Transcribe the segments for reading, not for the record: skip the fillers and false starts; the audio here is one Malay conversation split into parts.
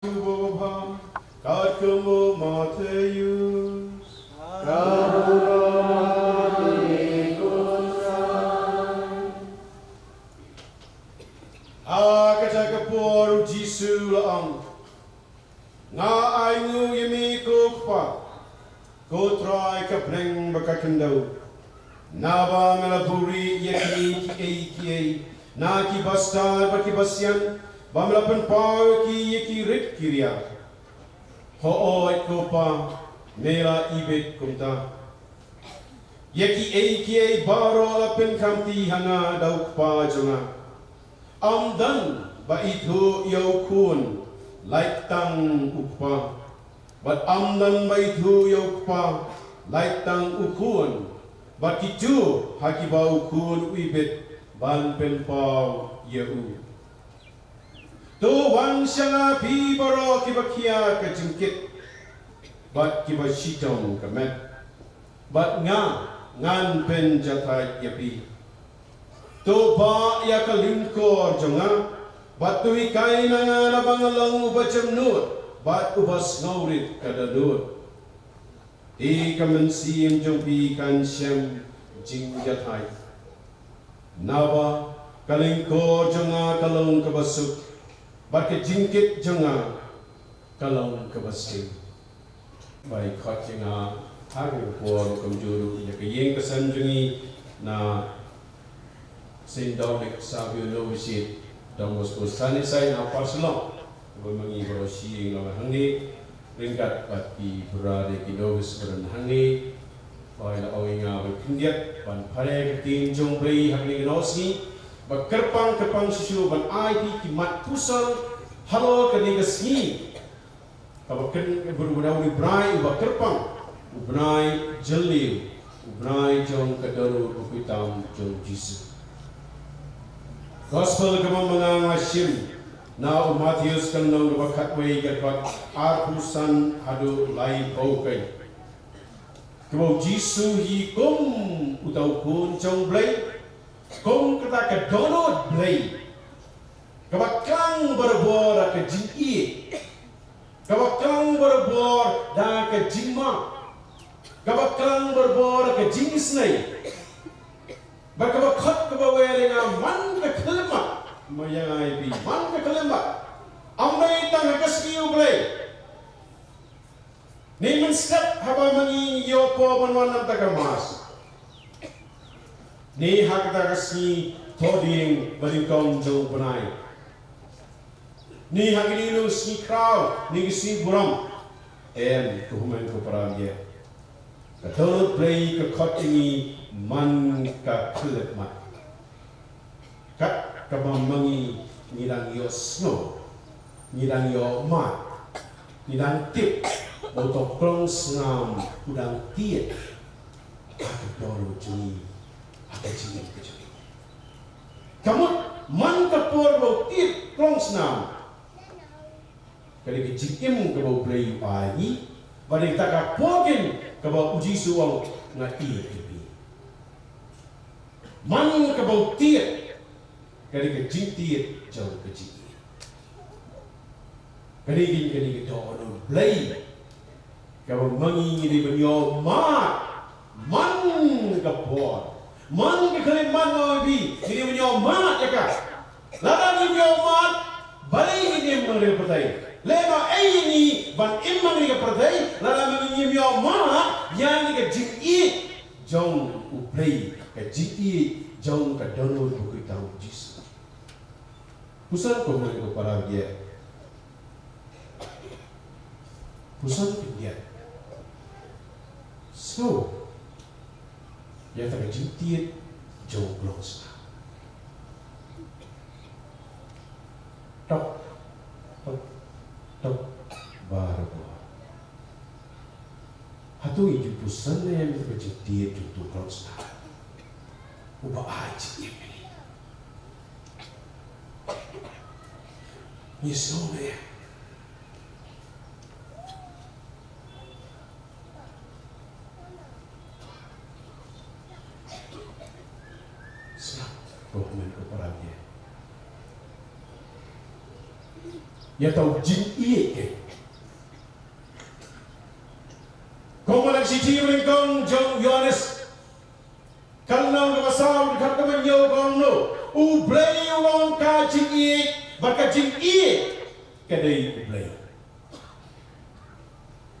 Bapa, Kau Mateus, Kacakapur Jisu laang, nga aingu yami kukpa, kotrai kapreng bakakendau, naba melapuri yaki ki na ki bastar baki basyan, bamlapan pau ki yaki rit kiria, hooi kopa mela ibet kumta, yaki baro lapen kamti hanga dauk pa jonga. Amdan ba itu yau kun laik tang ukpa, bat amdan ba itu yau ukpa laik tang ukun, bat kitu haki ba ukun uibet ban pen pau yau. To wan shanga pi baro kibakia ke jingkit, bat kiba shitong kemet, bat ngan pen jatai yapi. To ba ya kalingkor jonga batu ikai nanga na bangalang ubacam nur bat ubas ngaurit kada nur di kamensim jompi kan syam jing jatai nawa kalingkor jonga kalong kabasuk bat ke jingkit jonga kalong kabasing bai khot jonga hagir por kamjuru ya kayeng kesan jongi na Saint Dominic Savio Novisit dan Moscow Sani Sain Aparselong memangi berosi yang hangi ringkat bagi berada di Novis beran hangi baiklah awingnya berkendiat ban pare ketin jombrei hangi genosi berkerpang susu ban ID kimat pusal halo kenigasni kabakan berubah ubrai berkerpang ubrai jeliu ubrai jong kedaru bukitam jong Jisu. Gospel kemampuan Hashim na Matius kanong bakatway gatwat arpusan hadu lai baukai. Kau Jisu hi kum utau kun chong blay, kum kata ke donut blay. Kabakang berbor ke jin'i, kabakang berbor dah ke jingma, kabakang berbor ke jingisnai. Bakabakhat kabaweringa man ka kalma mayay bi man ka kalma amay tang kaskiu blay ni man step haba mangi yopo manwan tagamas ni hakta kasi toding balingkong do banay ni hagilino si kraw ni si buram kuhuman ko parangye katulad blay ka khatingi man ka kulit mat kat kamangi nilang yo snow nilang yo mat nilang tip untuk klong senam udang tiet aku dulu juni aku jini kejuni kamu man kapur lo tiet klong senam kali kejikim kebau play pagi badai tak kapokin kebau uji suang ngati man kabau tiet kali ke jing tiet jauh ke jing kali ke dono blay kabau mangi di benyo mat man kapor man ke kali man ngobi di benyo mat ya ka lada di benyo mat balik ini mengenai pertai lema ini ban imang ni ke pertai lada mengenai benyo mat yang ke jing jauh uplay kejiti jauh ke dono buku tahu Jisu. Pusat pemerintah para dia, pusat dia. So, yang tak kejiti jauh close. Tok, baru. Hatu itu pusat yang tak kejiti jauh close. Ubah aja ini. Nyesel ya. Senang, bohongan kepada dia. ya tahu jin ke kau malam si jin merengkong jong Yohanes kalau ke pasal dekat ke menyau kau no ublay ulang ka jin baka jin kadai ublay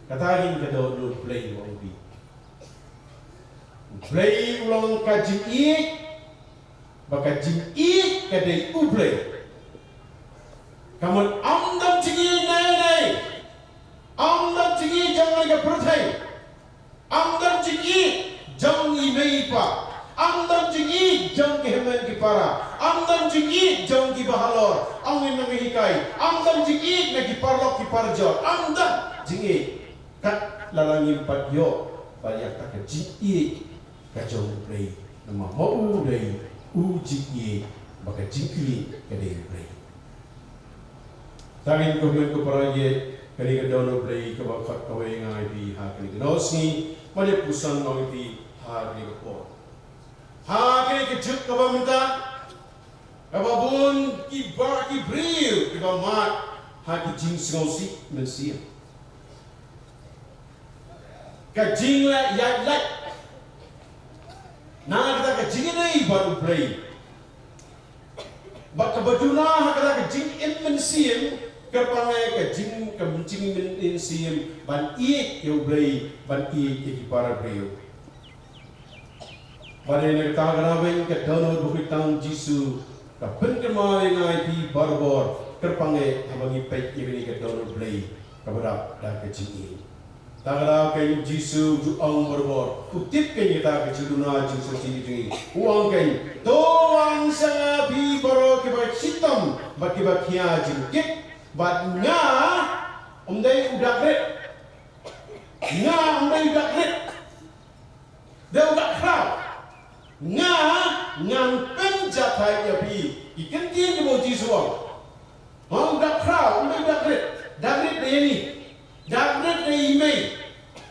katahin kadau no ublay ulang bi ublay ulang ka jin baka jin kadai ublay kamu amdam tinggi nai amdam tinggi jangan ke pertai amdam tinggi jangan imei pa amdam tinggi jangan ke hemen ke para amdam tinggi jangan ke bahalor angin mengikai amdam tinggi nak ke parlok ke parjor amdam tinggi kat lalangin pat yo banyak tak ke jinggi kacau play nama mau dari jinggi baka jinggi kadai play Tangin komen ko para ye kali ka dono play ka ba khat kawai ngai di ha kali nosni mane pusan ngai di ha kali ko ha kali ke juk ka ba minta ka ba bun ki ba ki bril ki ba mat ha ki jing singosi mensia ka jing la ya la na kita ka jing nei baru play ba ka baduna ha ka jing in mensia kerpangai ke jing kencing min sim ban ik yo blai ban ik ki para breu bane ne ta garawen ke dono bukitang jisu ka pen ke mai ngai pi barbor kerpangai abangi pek ni ke dono blai ka berap da ke jing ta gara ke jisu ju ang barbor utip ke ni ta ke juduna jisu jing uang ke to wang sa pi baro ke ba sitam ba ki ba khia jing kit But nga umday udah kret, nga umday udah kret, dia udah kerap, nga ngang penjatai api, ikan dia di bawah jisuang, mau udah kerap, umday udah kret, dah kret dia ni, dah kret dia imei,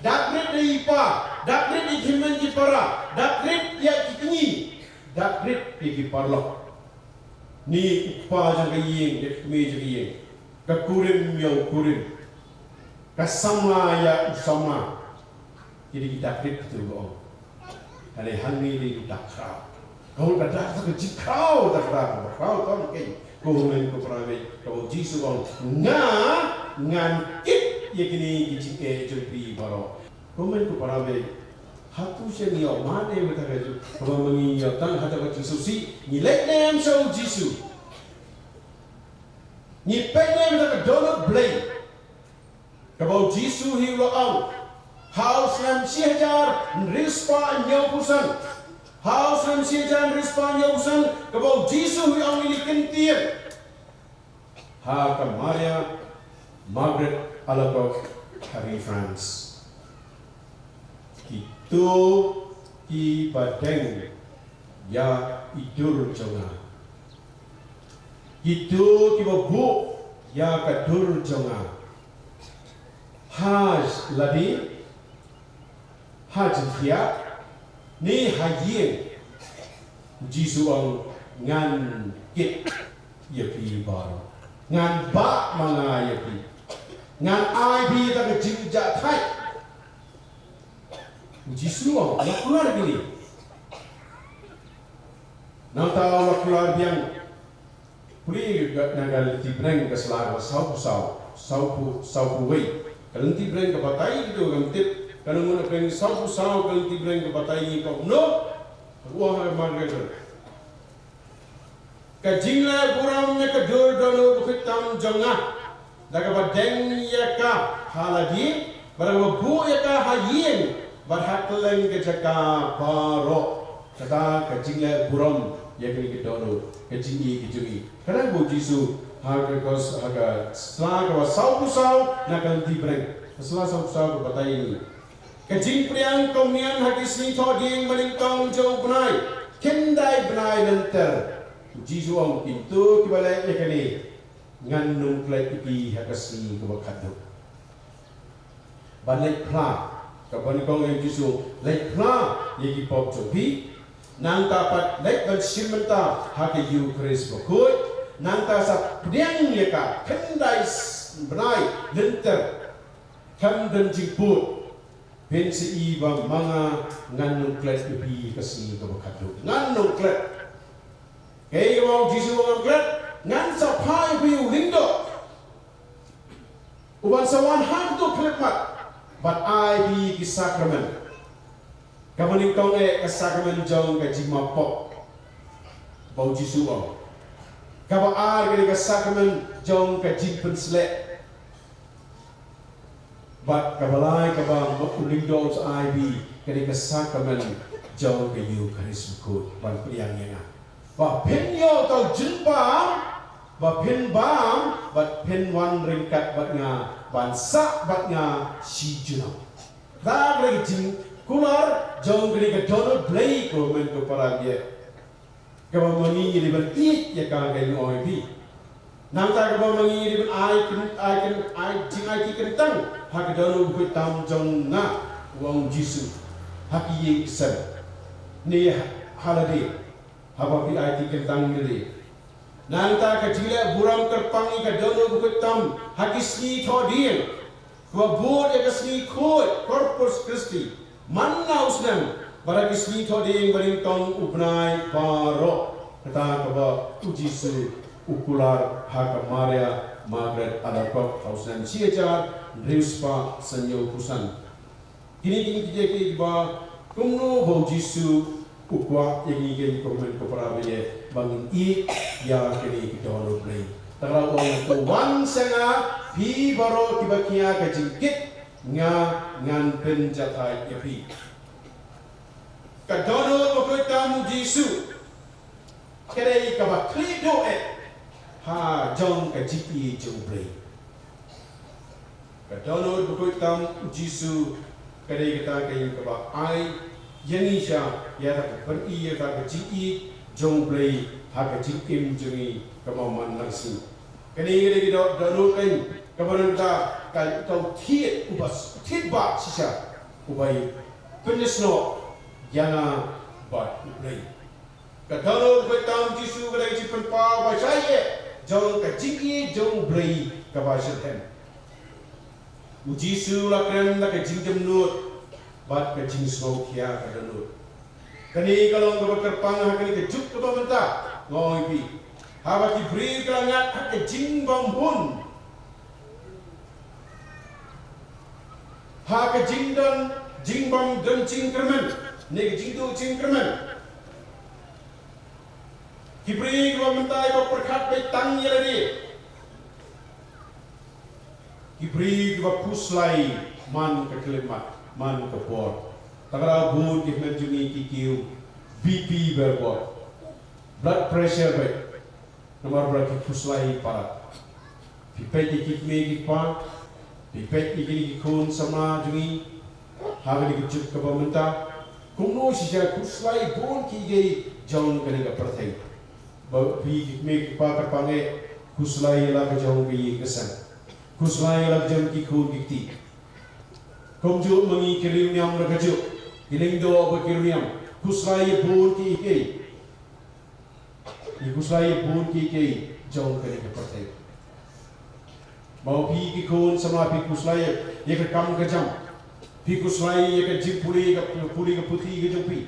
dah kret dia ipa, dah kret dia himen di para, dah kret dia kini, dah kret dia kiparlok, ni upa jangan yeng, dia kemi jangan yeng. Kakurim ya kurim, kasama ya usama. Jadi kita krit itu bohong. Kalau hani ini kita kerap. Kau dah tak kau tak kerap. Kau tahu kan? Kau main kau perangai. Kau jisu bohong. Ngan kit ya kini kicik jadi baru. Kau main kau perangai. Hatu seni awak mana yang bertahan itu? Kau mengingat tang hatu kacang susi. Nilai nem show jisu. Ni pengen nak download blay. Kabau Jisu hiwa au. Haus nam siajar rispa nyaupusan. Haus nam siajar rispa nyaupusan. Kabau Jisu hiwa ini kentian. Ha Maria Margaret Alacoque Harry France. Itu ki badeng ya idur jonga. Itu kiba bu ya kadur jonga haj ladi haj dia ni hajien jisu ang ngan kit ya pi bar ngan ba manga ya pi ngan ai bi ta ke jing ja thai jisu ang nak keluar gini nang tahu keluar yang Puri nagal tibreng keselar saupu wei. Kalau tibreng ke batai itu gamtip. Kalau mula peng saupu kalau tibreng ke batai ni kau no. Wah marga. Kajingla buramnya kedur dulu bukitam jengah. Daga badeng ya ka haladi. Barang bu ya ka hayin. Barhatleng ke jaka paro. Kata kajingla buram. Ya kini kita dulu kejingi kejungi. Kerana bu Jisu harga kos harga setelah kau sau nak ganti breng. Setelah sau berbatai ini. Kejing priang komian hadis ni thoding melingkong jauh benai. Kendai benai nanti. Jisu ang pintu kibalai ya kini ngandung kelai pipi hakas ni kebakadu. Balai pla. Kapan kau yang Jisu lek pla ye kipop cobi. Nang dapat lek dan simenta hake Eucharis bakut nanta sa pediang yaka kendai benai lenter kam dan jiput pensi iba mga nganong klet ibi kasi kabakado nganong klet kaya mau jisu nganong klet ngan sa pai bi lindo uban sawan hangdo kletmat but I be ki sacrament kamaning kong ka sacrament jong ka jima pop bau jisu ang kaba ar ka sacrament jong ka jipen slek but kabalai kaba makuling do sa IB ka sacrament jong ka Eucharist ko ban priang nga ba penyo tau jinbam ba pen bam ba pen wan ringkat bat nga bansa bat nga si junam da lagi jing kular jong ka Donald Blake ko men ko para dia kaba mangi ni ban it ya ka ga ngoi bi nang ta kaba mangi ni ban ai ti kentang ha ka Donald ko tam jong na wong Jisu ha ki ye sen ni halade ha ba bi ai ti kentang ni nanta ka jila buram kerpangi ka dono bukit tam hakisni thodien wa bod ka sni khoi corpus Christi manna usnam barakisni thodien baring tong upnai paro kata ka ba ujisu ukular ha ka Maria Margaret adakop hausnan siajar rispa sanyo pusan kini kije ba kumno bo Jisu ukwa yang ingin komen kepada bangin I ya kini kita orang play. Terlalu orang tu wan senga pi baro tiba kia kejingkit ngan penjatai yapi. Kadono pokok tamu Jisu kere kaba klido ha jong kejipi jong play. Kadono pokok tamu Jisu kere kita kain kaba ai yang isya ya tak beri ya tak kecil jong play hak kecil jengi kemaman langsung. Kini kita dorong kan kemudian kita tahu tiat ubas tiat bat sisa ubai penyesno yang bat play. Kadang kita Jisu kalau Jipen pa bahasa jong kecil jong play kabahasa tem. Jisu lah keren lah kecil jemnut. Bat kecing snow kia kada lut. Kani kalau ngabak terpang kani kejuk ke bawah ngoi pi. Hawa ki beri kelangat hak kecing bambun. Hak kecing dan jing bam dan cing kermen. Ni kecing tu cing kermen. Ki beri ke bawah bak perkat baik tang ya lagi. Ki beri ke bawah puslai man kekelimat. Man kepor, tagara bun kifmen jungi kikiu, BP berbor, blood pressure baik, nomor berapa puslai parat, pipet kikme kikpa, pipet kikini kikun sama jungi, haga dikucut ke pemerintah, kuno sisa puslai bun kiki jauh kena ke pertai, pi kikme kikpa kerpange, puslai lah jauh kiki kesan, puslai lah jauh kikun kikti. Komjuk mengi kirimiam berkejuk, ilingdo berkirimiam, kuslai bun ki ikei, kuslai bun ki ikei jauh kene ke pertai. Mau pi ki kun sama pi kuslai, ye ke kam ke jam, pi kuslai ye ke jip puli ke putih ke jopi.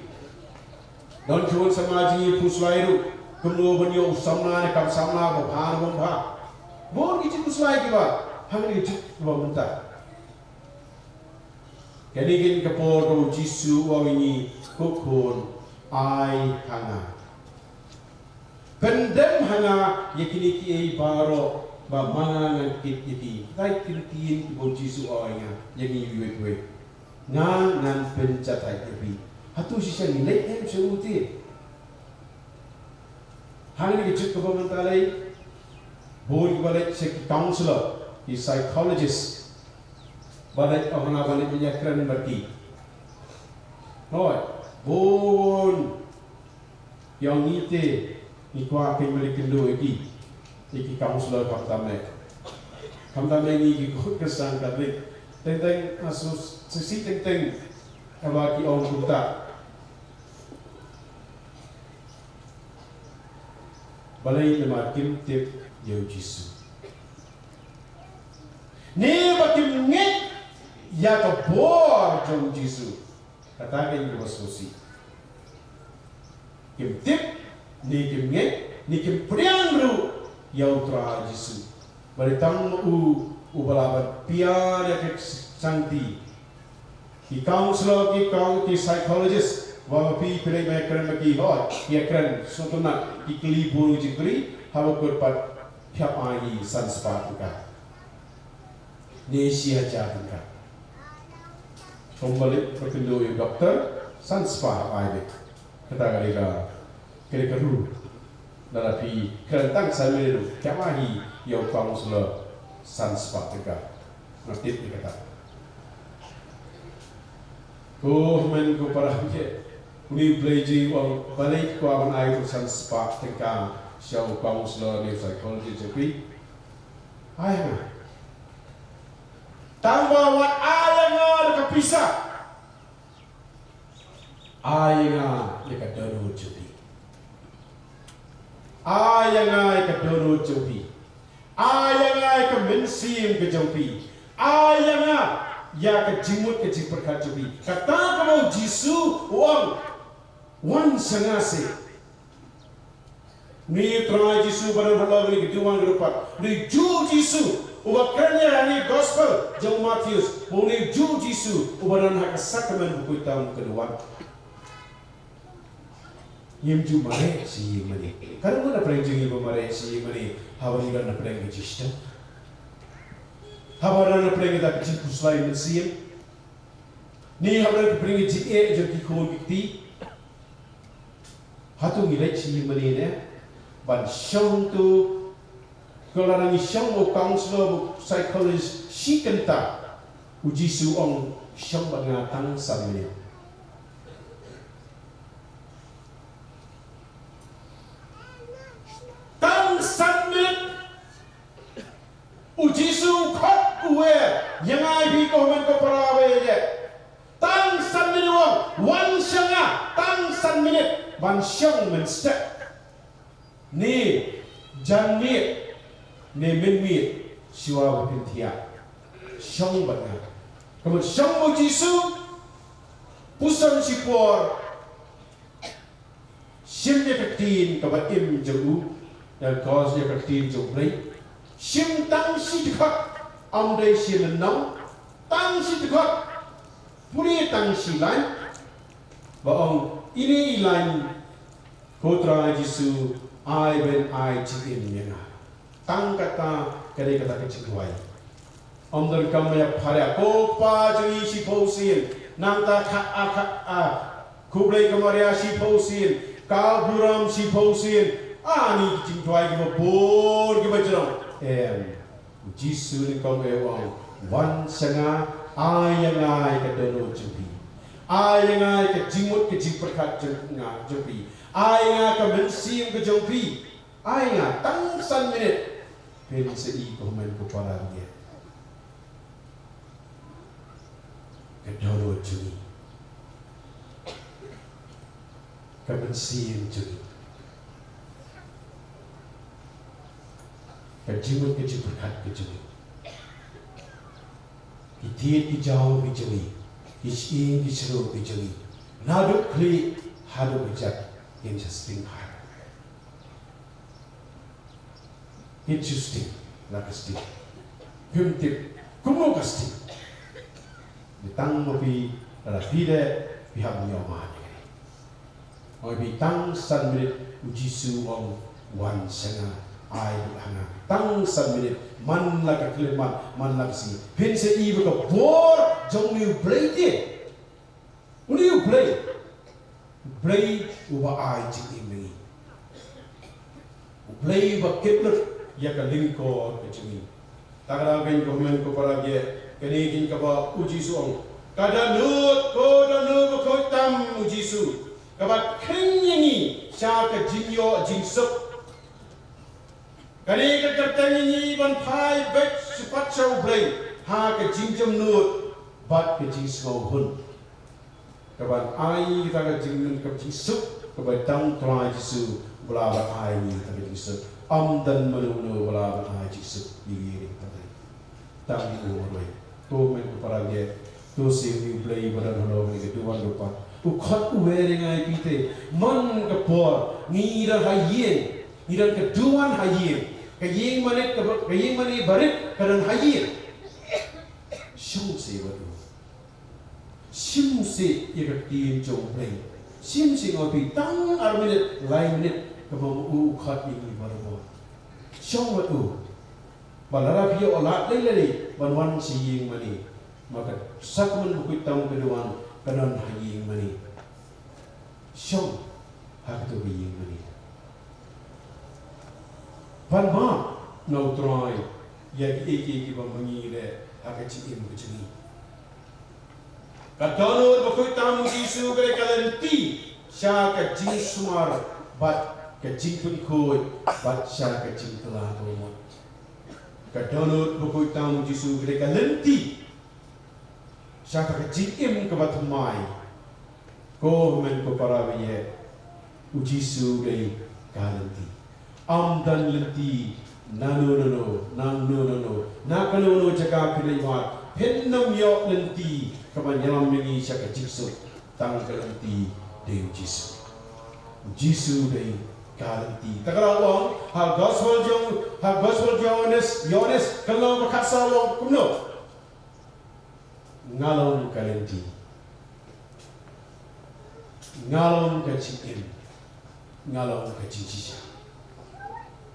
Dan kun sama ji kuslai ru, kumno banyo samna ne kam samna ko bhan bom bha. Bun ki kuslai ki ba, hang ni jip ba mentah. Kini kapor ko Jisu wawini kukun ai hanga. Pendem hanga yakini ki baro ba mangan kit iti. Kai kirtiin ibo Jisu awanya yagi yuwe. Ngan pencatai tepi. Hatu sisa nilai em sebuti. Hang ni juk ko mentalai. Board balik sek counselor, ki psychologist. Balik orang balik punya keren berki. Noi, bon yang ite ni kuah akan balik kendo iki. Iki kaunselor kamtame ni ki kesan kabrik. Tentang asus sisi tentang kalau ki orang kuta. balai lama kim tip yau Jisu. Ni bakim ngek ya ka bor jom Jisu. Kata kan ko sosi. Kim tip ni kim ngek ni kim priang ru yau tra Jisu. Bari tang u balaban piar ya ke santi. Ki counselor ki psychologist wa pi pere me kran ki hot ya kran sutuna ki kli buru jikri hawa kurpat phap ai sanspa ka. Ni sia ka. Kembali perkendo yang dokter sanspa ai kata mereka kira keru narapi kerentang sambil kawai yau counselor sanspa ka. Ngerti kata. Ko men ko para ke uni pleji wang balik ko aban ai ko sanspa ka siau counselor ni psychology jepi ai ma tambah wat ayanga kapisa ayanga dekat dono jepi ayanga dekat dono jepi ayanga ke mensim ke jepi ayanga ya ke jimut ke jiperkat jepi kata kamu Jisu wang wan sengase ni try Jisu barang halau ni keduan gerupat ni ju Jisu ubakannya ni gospel jong Matius ni ju Jisu ubaran hak sakramen buku tahun kedua yem ju mare si mani kalau mana perenjing ibu mare si mani hawani kan pereng Jisu habaran pereng kita kecil kuslai mensiam ni habaran pereng jie jadi kau bukti hatu milai si mani ne ban syong tu kalau orang syong o counselor psychologist si kenta uji suong syong bangatang sambil tang sambil uji su khot uwe yang ai bi ko men ko parawe je tang sambil wong wan syanga tang sambil ban syong men step ni janit ni minmit siwa pintia syong banga kemudian syong mo Jisu pusan sipor simnya ketin kabat im jegu dan kausnya ketin jobrei sim tang si dekat amdai si lenang tang si dekat puri tang si lain baong ini lain kotra Jisu I ben I jin yana tang kata kare kata kecil wai omdan kamya phara ko pa jui si phosin nangta kha kublai kamaria si phosin ka buram si phosin ani jing twai ki bor ki bajrong Jisu ni kau ewang wan sanga ayangai ka dono jumpi ayangai ka jimut ke jiperkat jengna jumpi ayangai ka mensim ke jumpi ayangai tang san minit pen sei ko men ko para dia ka dono jumpi ka mensim jumpi ka jimut ke jiperkat ke jumpi itiet ijau bijui isin isro bijui nadu kli hadu bijak yang jasting har interesting lakasti pimtip kumo kasti ditang mopi rapide pihak nyoma oi bitang san minit Jisu ong wan sanga ai hana tang san minit man la ka kliman man la si pin se i ka bor jong ni play ti uni you play uba ai ji imi play ba kepler ya ka lingko ke jimi tagara ben ko men ko para ge keni kin ka ba uji suong kada nut ko da nu ko tam uji su ka ba krenyi sha ka jinyo jinsuk kani ka tertanyi ban phai bet supat chau brain ha ka jinjam nut bat ka jinsau hun ka ban ai ta ka jingun ka jinsuk ka ba tang twa Jisu bala ai ni tapi jisuk dan manu bala ai jisuk diri tapi tang ni umoi to men para ge to se ni play badan holo ni ke tuan lupa u khat u wearing ai pite man ke por ni ra hayen ni ra ke tuan hayen ke yeng manit ke yeng mani barit kadang hayen shung se wadu shung se ye ke tin jong play sim sing opi tang arminit lain minit kebom u khat ini barbo shong wadu balara pio olat lele banwan si yeng mani maka sakman bukit tang keduan kanan hayeng mani shong hak tu yeng mani ban ma no try ya ki bamangi le hak chi im kecini Kadano bukit tang Yesu kare kalanti sya ka jing sumar bat ka jing pun khoi bat sya ka jing telah bomo kadano bukit tang Yesu kare kalanti sya ka jing im ka bat mai ko men ko para biye Yesu kare kalanti dan lenti nano nakano jaga pilih mat Hennam yo nanti kamanyalam mengi syaka jiksu tang kalanti deu Jisu. Jisu dei kalanti. Takarawang ha gospel Yohanes kalau berkasa wong kuno. Ngalong kalanti. Ngalong kacikin. Ngalong kacicisa.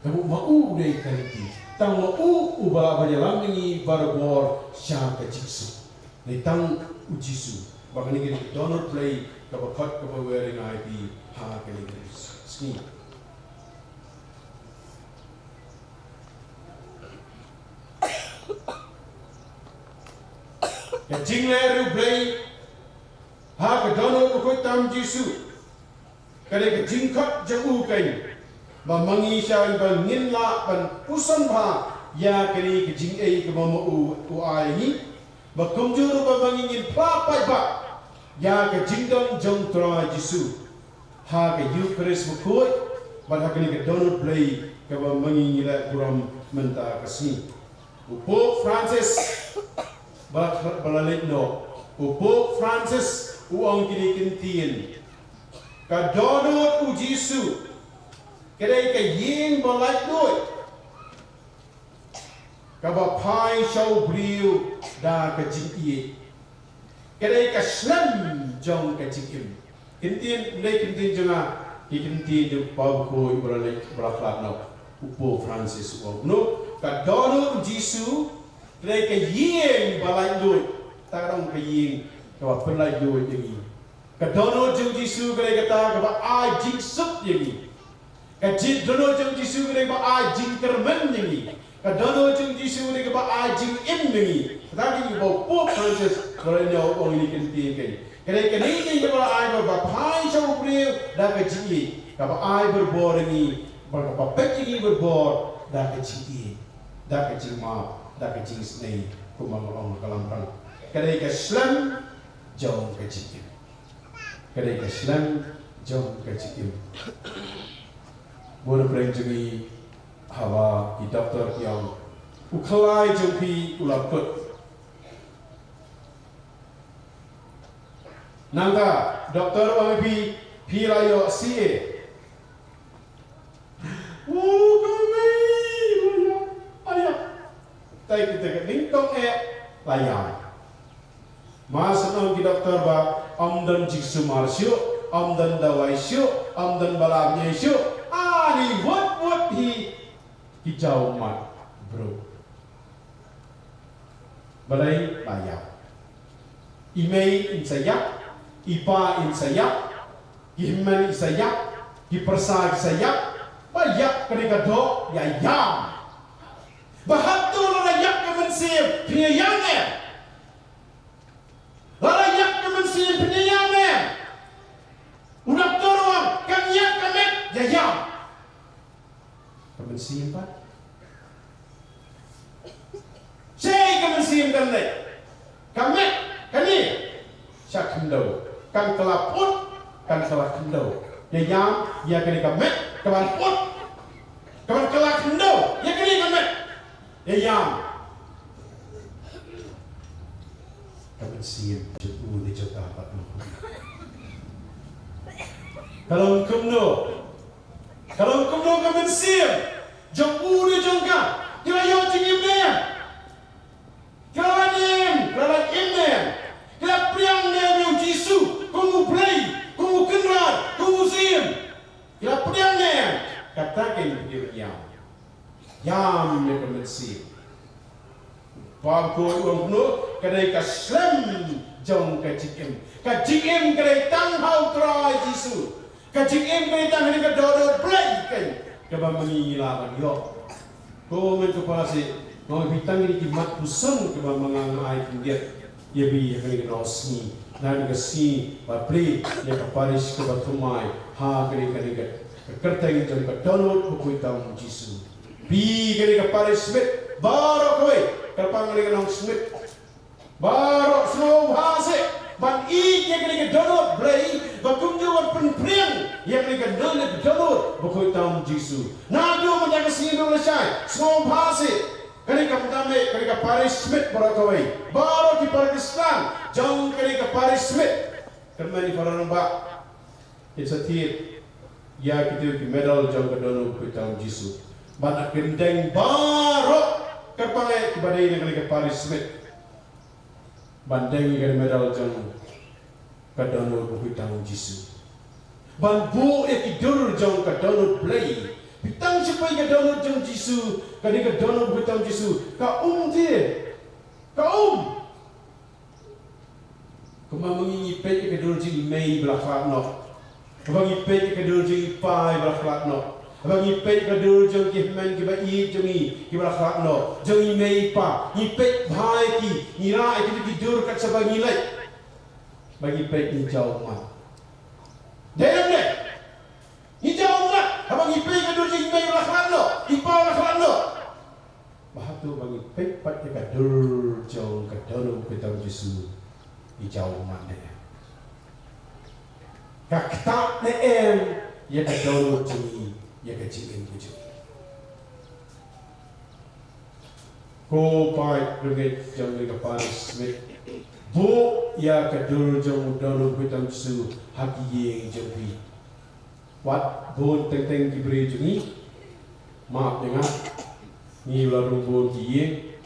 Kamu mau dei kalanti. Tang mau ubah banyalam mengi barbor syaka jiksu. Ni tang Jisu. Bahkan ini Donald play kapakat wearing IP ha kali ski. Ya jingler play ha ka Donald ko tam Jisu. Kali ka jingkat jauh kai. Mamangi siya ibang nginla ban pusan pa ya kali ka jing ai ka mamu ai ni. Bakumjuru ba mangingin papai ba ya ka jingdom jong tra Jisu ha ka Eucharist bukoi ba ha kani ka Donald play ka ba mangingila kuram menta kasni Pope Francis ba balalit no Pope Francis uang kini kintin ka Donald Jisu kadai ka yeng balait doi kaba pai shau briu da ka jingye kadai ka slam jong ka jikim kintin lei kintin jonga ki kintin de pau ko ibrale braklat no upo Francis no ka dono Jisu kadai ka yeng balai doi tarong ka yeng ka pelai doi jengi ka dono jong Jisu kadai kata ka ba ai jing sup jengi ka jing dono jong Jisu kadai ba ai jing kermen jengi Kadano jeng Jisu ni keba ajing im ni, tadi ni bawa Pope Francis kalau ni orang ini kenting kan. Kerana kenting ni kalau ay berbapai jauh beriu dah kecil, kalau ay berbor ni, kalau pepek ini berbor dah kecil maaf, dah kecil senai kumang orang kalampang. Kerana Islam jauh kecil, kerana Islam jauh kecil. Boleh berenjui hawa di doktor yang ukalai jumpi ulaput. Nangka doktor OMP pilayo CA. Kami ayah. Tai kita lingkong layang. Masuk di doktor ba amdan jiksu marsyu, amdan dawai syu, amdan balagnya syu. Ani what he hijau mat bro balai bayar email in sayap ipa in sayap himman in sayap hipersa in sayap bayar ketika do ya yam bahatul rayak kemensim penyayangnya rayak kemensim penyayangnya udah turun kanyak kamet ya yam kemensim pak saya kemensim kan le kamet kani syak kendau kan kelaput kan kelak kendau ya yam ya kani kamet kawan put, kawan kelak hendak, ya kini kan mek, ya yang, kawan siap cepu ni cerita apa tu? Kalau kawan siap, cepu ni jangka, kira yang tinggi dia, kira ini, kira priang dia yang Yesus, kamu play, kamu kenal, kamu siap, kira priang dia, katakan dia yang ni kawan siap. Pagod orang penuh, kadai kasem jong kajikim kadai tang hau trai Yesus, kajikim kadai tang ni kadodot play kan, kebam mengilakan yo. Kau mencupala si, mau bitang ini kimat pusing kebam mengangai dia, ia bi yang ni kenosni, dan kasi play yang keparis kebatumai, ha kadai kerta ini jong kadodot buku tang Yesus, bi kadai keparis smith baru kau. Kapang lagi nong Smith, baru snow hase, ban yang lagi donor play, bakunjuan penpriang yang lagi donor buku tahu Yesus. Nado menjaga sini Indonesia, snow hase, ketika pertama ketika Paris Smith berakawai, baru di Pakistan, jauh ketika Paris Smith, kerana di para nampak, setiap ya kita medal jauh ke donor buku tahu Yesus. Ban kendeng baru kerpangai kepada ini ketika Paris Smith banding dengan medal jang kadano buku tahu Yesus banbu ekidur jang kadano play bitang siapa yang kadano jang Yesus ketika kadano buku tahu Yesus dia mengingi pet ekidur jing Mei belakang no kemangi pet ekidur jing Pai belakang no bagi pet kadul jeng kihman kiba i jengi kiba khakno jengi mei pa ni pet bhai ki ni ra ki tidur kat sebangi lai bagi pet ni jauh mat dem ne ni jauh mat bagi pet kadul jeng mei khakno ipa khakno bahatu bagi pet pat kadul jeng kadul kita Yesus ni jauh mat ne kakta ne em ya kadul jengi ya kecilin pujuk. Ko pai dengan jangan kepada Smith. Bu ya kedul jang dalam hitam su haki yang jadi. Wat bon teng diberi jungi. Maaf dengar. Ni lalu bon kiye.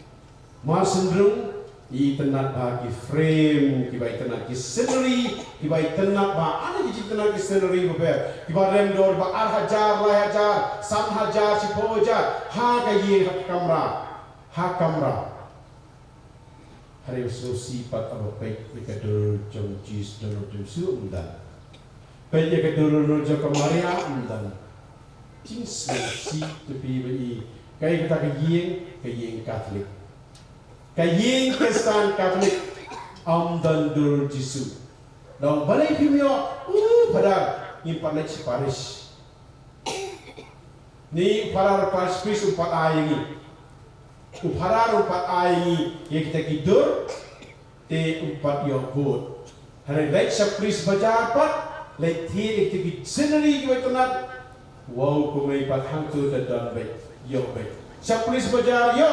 Mas sendrung i tenat bagi frame kibai tenat ki scenery kibai tenat ba ana ji tenat ki scenery beber kibai rem dor ba ar hajar la hajar sam hajar si poja ha ka ye ha kamera hari sosi pat aba pek ikadur jong jis dono su undan pek ikadur no jo kamaria undan cing si tepi bi kai kita ka yeng Katolik kayeng Kristen Katolik amdan dur Yesus. Dong balai pimio pada impan si Paris. Ni parar Paris umpat ayengi. Parar umpat ayengi yang kita tidur te umpat yo good. Hari lek sapris bajar pat lek ti kita scenery kita tunat. Wow kumai pat hangtu dan baik yo baik. Sapris bajar yo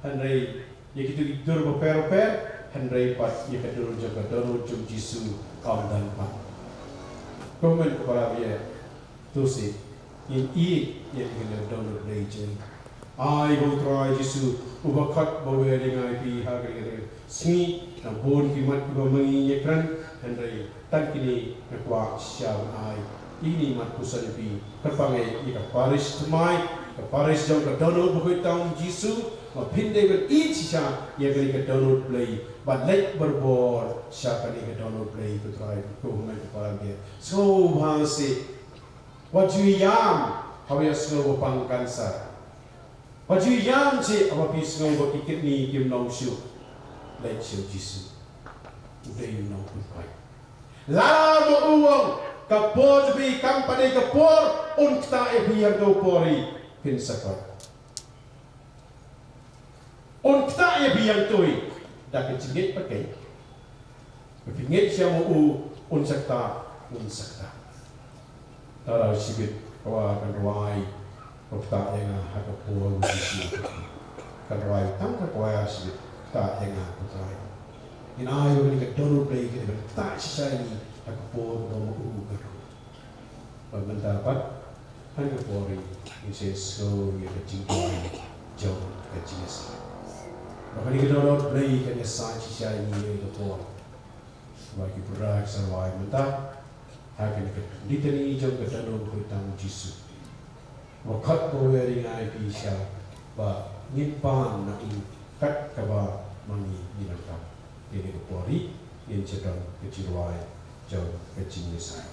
hari ya kita tidur berper Henry pat ya tidur jaga daru jum Yesus dan pat komen kepada dia tu si in ya dengan daru region ai go try Yesus ubakat bawa dengan pi harga sini na bon kimat ko mengiyekran Henry tan kini nakwa siang ai ini mat kusan pi terpangai ika Paris tumai ke Paris jauh ke daru buku tahun Yesus Mapinde ber each siya ya kali ke download play but like berbor siya kali ke download play to try to human para dia so bahasa wajuyam hawa snow pang kansa wajuyam si apa pisno bakikit ni kim nong syu like syu Yesus udah you know goodbye la mo uang kapor bi kampane kapor unta e biar do pori pinsakat Unta ya biang tuai dah kecingit pakai kepingit siapa unsakta Tahu sibit kawa kan rawai ta yang hakapo sisi kan rawai tang ka kawa si ta yang hakapo inayo ni ka dono play ke ta sisa ni hakapo no mo ka pagmandapat hangapori inseso ya kecingkuan jauh kecingsi bahkan kita dono play kan sa sisa ni hakapo bagi berak sarwai mentah hakin ke litani jauh ke dono ko tang jisu wakat baweri ngai bisa ba nipan na in kat kaba mangi dinaka ini Kapolri yang sedang kecilwai jauh kecil saya.